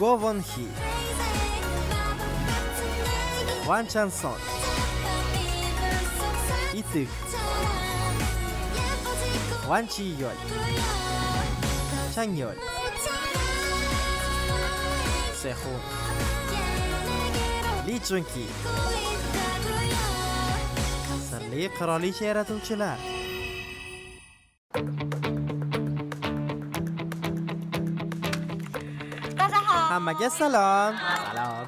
Govon Hee, Hwan Chan-son, Ituk, Hwan Chi-yeol, Chang-yeol, Sehun, Lee Chun-ki. Sirli qirolicha yaratuvchilar. Hammaga salom. Salom.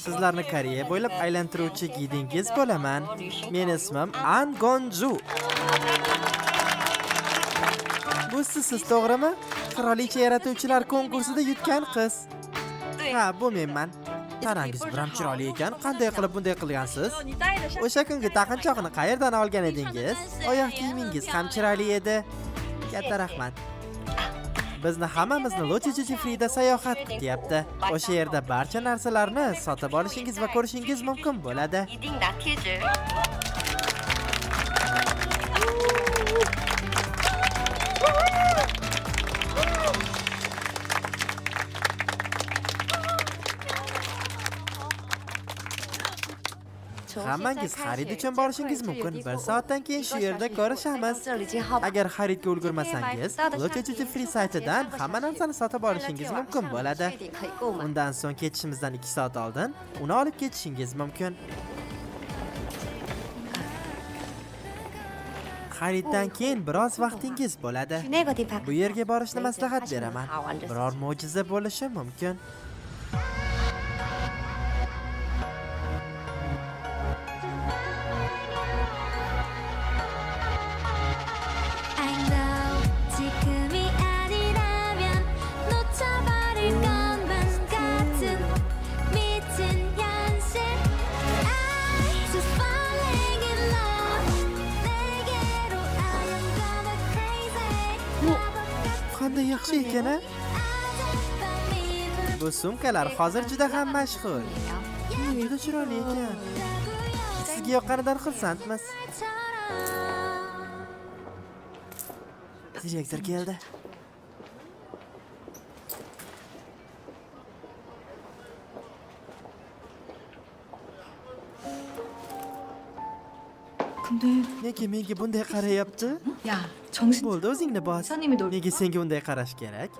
Sizlarni Koreya bo'ylab aylantiruvchi gidingiz bo'laman. Men ismim An Gonju. Bu siz to'g'rimi? Qirolicha yaratuvchilar konkursida yutgan qiz. Ha, bu menman. Tanangiz biram chiroyli ekan. Qanday qilib bunday qilgansiz? O'sha kungi taqinchoqni qayerdan olgan edingiz? Oyoq kiyimingiz ham chiroyli edi. Katta rahmat. Bizni hammamizni Lotte Frida sayohat kutyapti. O'sha yerda barcha narsalarni sotib olishingiz va ko'rishingiz mumkin bo'ladi. Hammangiz xarid uchun borishingiz mumkin. 1 soatdan keyin shu yerda ko'rishamiz. Agar xaridga ulgurmasangiz, Lotte Free saytidan hamma narsani sotib olishingiz mumkin bo'ladi. Undan so'ng ketishimizdan 2 soat oldin uni olib ketishingiz mumkin. Xariddan keyin biroz vaqtingiz bo'ladi. Bu yerga borishni maslahat beraman. Biror mo'jiza bo'lishi mumkin. Qanday yaxshi ekan-a? Bu sumkalar hozir juda ham mashhur. Juda chiroyli ekan. Sizga yoqqanidan xursandmiz. Direktor keldi. Nega menga bunday qarayapti? 야, 정신 Bo'ldi, o'zingni bos. 이사님이 놀 Nega senga bunday qarash kerak?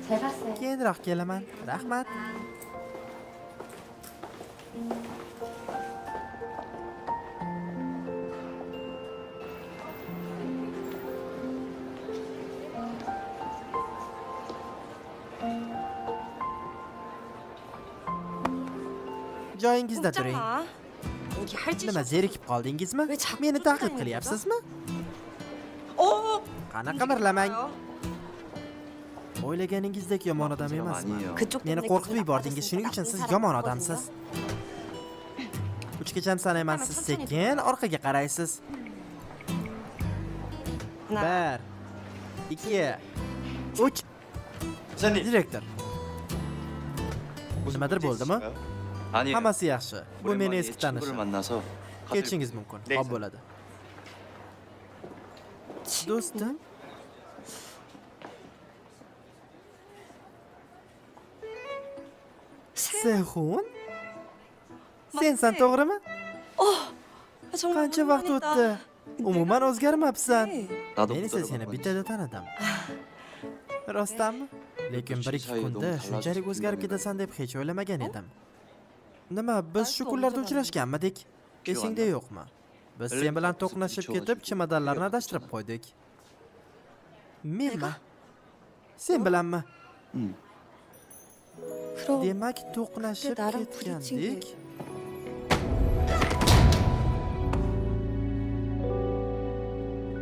잘 봤어요. Keyinroq kelaman. Rahmat. Joyingizda turing. 여기 할 짓이 Nima zerikib qoldingizmi? Ve chaqib Meni ta'qib turibsan qilyapsizmi? 어! Qanaqa mirlamang? O'ylaganingizdek yomon odam emasman. 그쪽 Meni 때문에 qo'rqitib 기분 yubordingiz, shuning uchun siz 나쁜 yomon 사람 odamsiz. 3gacha sanayman, siz sekin orqaga qaraysiz. 1 2 3 기사님 Direktor, 무슨 nimadir 문제 bo'ldimi? 있으신가요? 아니요. Hammasi yaxshi. Bu meni 오랜만에 eski 친구를 tanishim. 만나서 Ketishingiz mumkin. 네, Xo'p bo'ladi. Do'stim, Sehun? Sensan, to'g'rimi? Qancha vaqt o'tdi? Umuman o'zgarmabsan. 나도 Men 못 esa seni 알아본 bittada tanidim. Rostdanmi? Lekin 1-2 kunda shunchalik o'zgarib ketasan deb hech o'ylamagan edim. Nima, biz shu kunlarda uchrashganmidik? Esingda yo'qmi? Biz sen bilan to'qnashib ketib, chimodanlarni adashtirib qo'ydik. Menmi? Sen bilanmi? 그럼 Demak, to'qnashib naram ketgandik.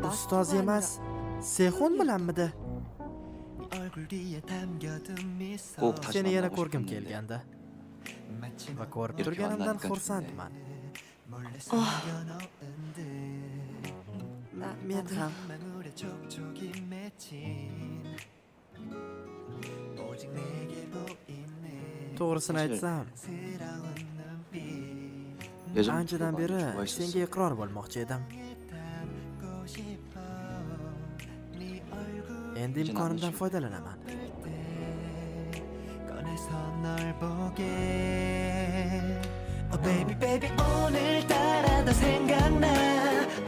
Ustoz emas, Sehun bilanmidi? 꼭 다시 Seni yana 만나고 ko'rgim 싶었는데 kelganda va ko'rib Iroq turganimdan mandan xursandman. Men ham to'g'risini aytsam, Anchadan beri senga iqror bo'lmoqchi edim. Endi imkonimdan foydalanaman. 꺼내서 널 보게 Oh baby baby 오늘따라 더 생각나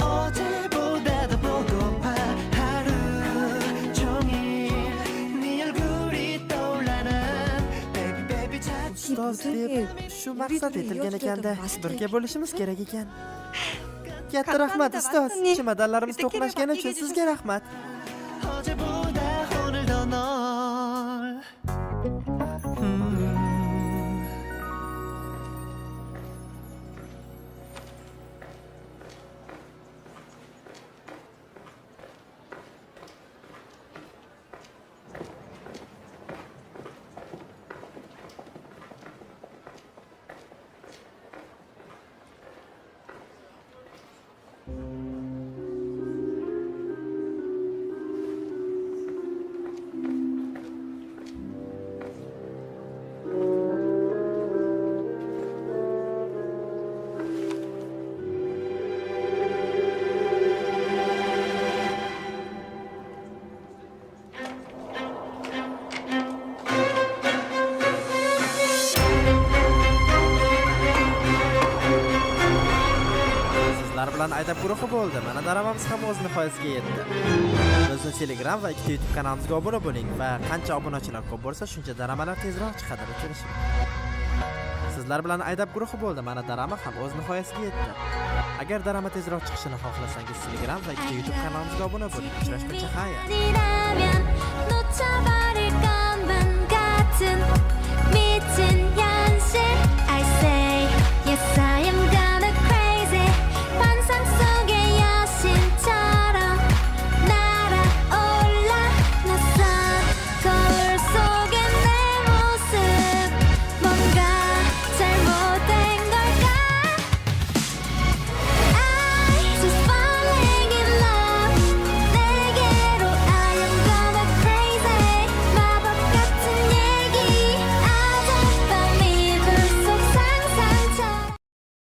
어제보다 더 보고파 하루 종일 네 얼굴이 떠올라 난 Baby baby 자꾸 Ustoz deb shu maqsad etilgan ekanda birga bo'lishimiz kerak ekan. Katta rahmat ustoz. Chemadonlarimiz to'qnashgani uchun sizga rahmat. 어제보다 오늘 더널 Sizlar bilan aydab guruhi bo'ldi. Mana daramamiz ham o'z nihoyasiga yetdi. Bizni Telegram va ikkita YouTube kanalimizga obuna bo'ling va qancha obunachilar ko'p bo'lsa, shuncha daramalar tezroq chiqadi deb kelishim. Sizlar bilan aydab guruhi bo'ldi. Mana darama ham o'z nihoyasiga yetdi. Agar darama tezroq chiqishini xohlasangiz, Telegram va ikkita YouTube kanalimizga obuna bo'ling. Uchrashguncha xayr. 놓쳐버릴까